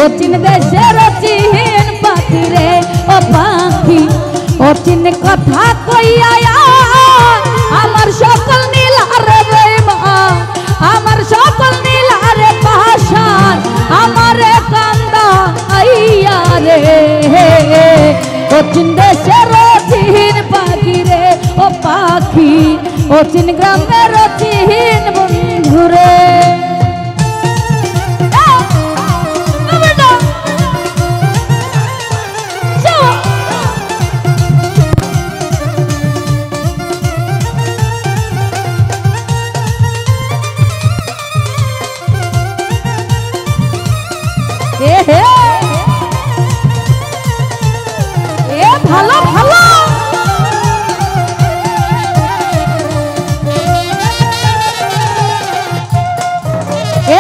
অচিন দেশের অচিন পাখি রে ও পাখি অচিন কথা কইয়া আমার সকল নীলারে বেঈমান আমার সকল নীলারে পাশান আমারে কান্দা আইয়া রে অচিন দেশের অচিন পাখি রে ও পাখি অচিন গ্রামের অচিন বন্ধু রে ভালো ভালো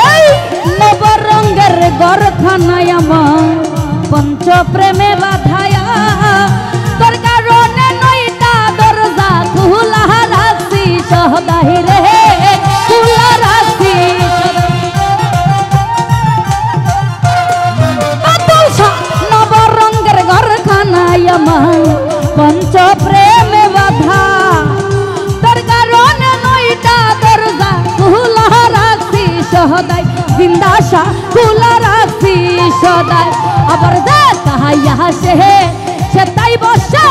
এই নবরঙ্গের গরখানায় আমার পঞ্চ প্রেমে বাধায়া তোর কারণে নইটা দরজা খোলা রাখছি সহদাহি রে খোলা রাখছি নবরঙ্গের গরখানায় আমার পঞ্চ প্রেমে বাধা তোর কারণে নইটা দরজা খোলা রাখছি সহদাই জিন্দাশা খোলা রাখছি সদাই আবার দেখা সে সে তাই বসে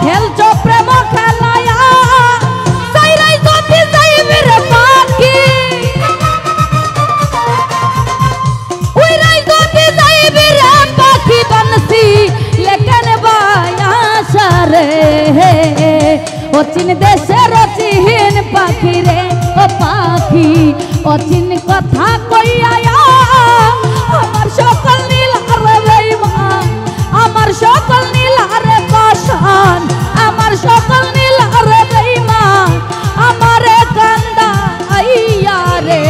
খেলছো প্রেম খেলায়া সাইরাই যদি যাইবি রে পাখি উইরাই যদি যাইবি রে পাখি বনসি লেকেন বায়াসা রে অচিন দেশের অচিন পাখি রে ও পাখি অচিন কথা কইয়া আমার সকল নীলারে বেঈমান আমার সকল নীলারে পাশান আমার সকল নীলারে বেঈমান আমারে কান্দা আইয়া রে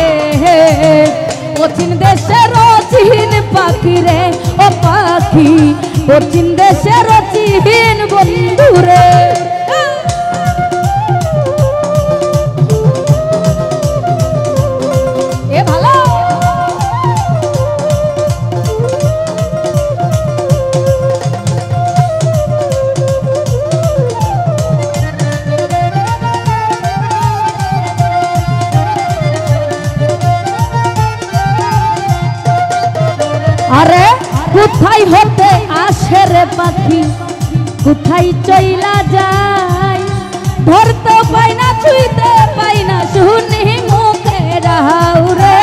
অচিন দেশের অচিন পাখি রে ও পাখি অচিন দেশের অচিন বন্ধু রে আরে কোথায় হতে আসে রে পাখি কোথায় চইলা যায় ধরতে পাই না ছুঁইতে পাই না শুনি মুখে রাও রে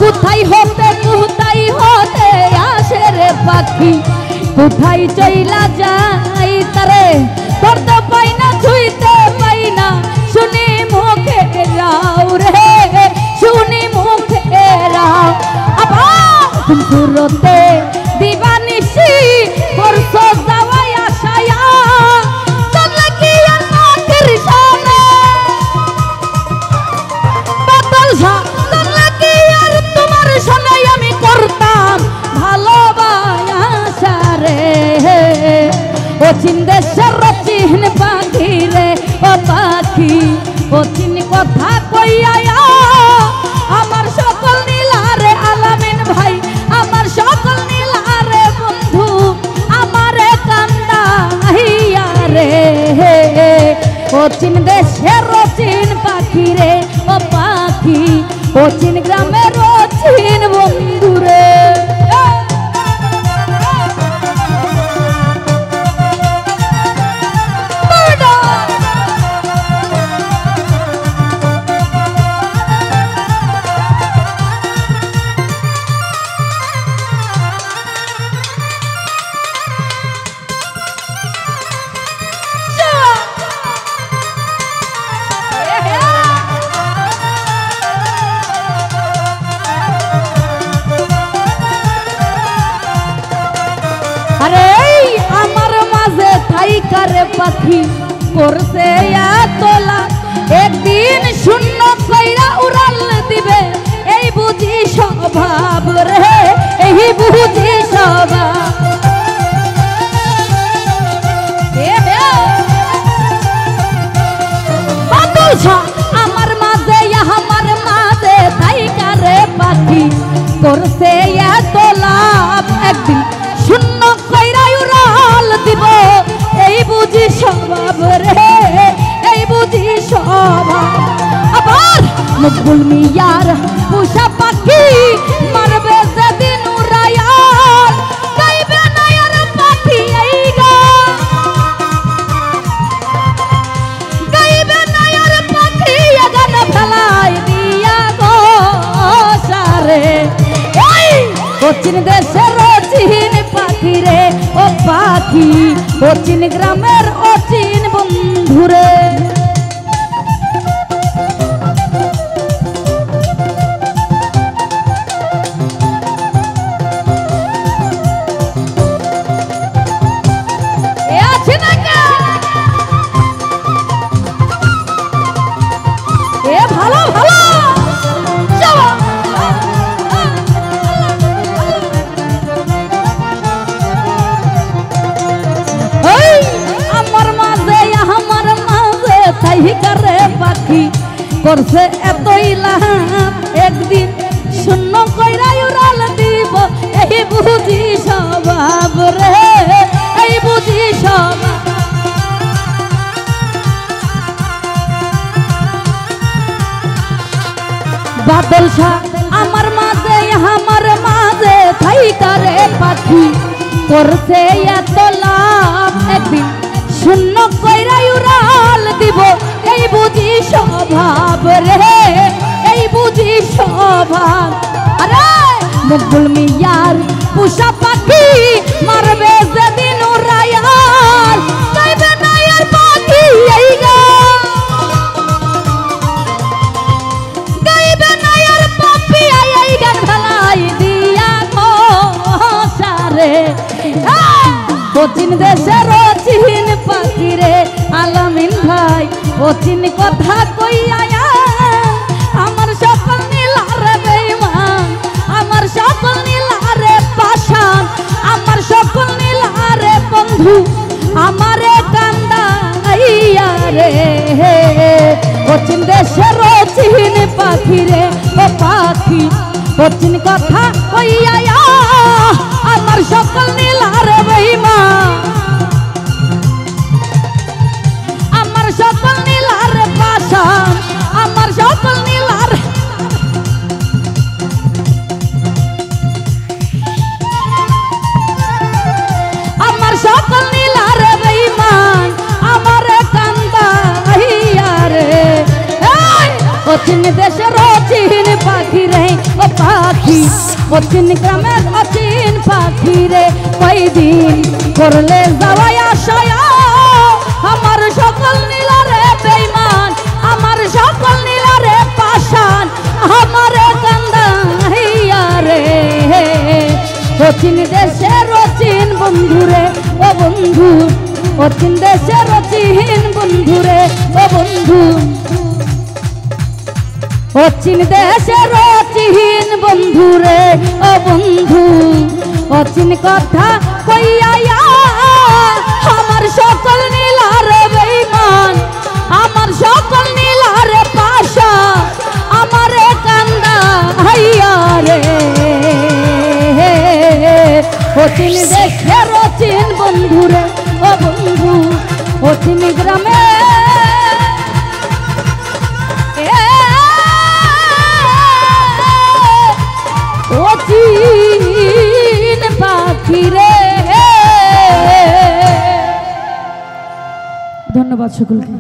কোথায় হতে আসে রে পাখি কোথায় চইলা যায় তারে ধরতে পাই না ছুঁইতে পাই না শুনি মুখে রাও রে শুনি মুখে রাও আবার সুরতে দিবানিশি করছো যাওয়াই আশায়া চলে কি নকের সামনে বাদল চলে কি আর তোমার সনে আমি করতাম ভালোবাসা রে অচিন দেশের অচিন পাখি রে ও পাখি অচিন কথা কইয়া আমার সকল নীলারে আলামিন ভাই আমার সকল নীলারে বন্ধু আমারে কান্দা আইয়া রে অচিন দেশের অচিন পাখি রে ও পাখি অচিন গ্রামের অচিন বন্ধু রে করে পাখি করছে তোলা একদিন শূন্য কইরা উড়াল দিবে এই বুঝি স্বভাব রে এই বুঝি স্বভাব করছে এত লাভ একদিন শূন্য কইরা উড়াল দিব এই বুঝি স্বভাব রে এই বুঝি স্বভাব আবার মকবুল মিয়ার পোষা পাখি মারবে যেদিন উড়াইয়াল গাইবে না আর পাখি এই গান গাইবে না আর পাখি গান ফেলাই দিয়া গো সারে কোচিন দেশের অচিন পাখি রে ও পাখি কোচিন গ্রামের অচিন বন্ধুরে ভালো ভালো করে পাখি করছে এতই লাভ একদিন শূন্য কইরা উড়াল দিব এই বুঝি স্বভাব রে এই বুঝি স্বভাব বাদল শাহ আমার মাঝে থাইকা রে পাখি করছে এত লাভ একদিন শূন্য কইরা উড়াল দিব এই বুঝি স্বভাব রে এই বুঝি স্বভাব আরে মকবুল মিয়ার পোষা পাখি মারবে যেদিন উড়াইয়াল গাইবে না আর পাখি এই গান গাইবে না আর পাখি এই গান ভেলাই দিয়া গো সারে কোচিন দেশের অচিন পাখি রে আলামিন ভাই অচিন কথা কইয়া আমার সকল নীলারে বেঈমান আমার সকল নীলারে পাষাণ আমার সকল নীলারে বন্ধু আমারে কান্দাইয়া রে কোচিন দেশের অচিন পাখি রে ও পাখি কোচিন কথা কইয়া আমার সকল নীলারে বেঈমান আমার সকল নীলারে পাষাণ আমার সকল নীলারে আমার সকল নীলারে বেঈমান আমারে কান্দাইয়া রে অচিন দেশের অচিন পাখি রে ও পাখি অচিন গ্রামের অচিন পাখি রে কয়দিন করলে যাওয়াই আশায় আমার সকল নীলারে বেঈমান আমার সকল নীলারে পাষাণ আমারে কান্দাইয়া রে অচিন দেশের অচিন বন্ধুরে ও বন্ধু অচিন দেশের অচিন বন্ধুরে ও বন্ধু অচিন দেশের অচিন বন্ধুরে ও বন্ধু অচিন কথা কইয়া আমার সকল নীলারে বেঈমান আমার সকল নীলারে পাষাণ আমারে কান্দাইয়া রে অচিন দেশের অচিন বন্ধুরে ও বন্ধু অচিন গ্রামে অচিন পাখি রে ধন্যবাদ সকলকে।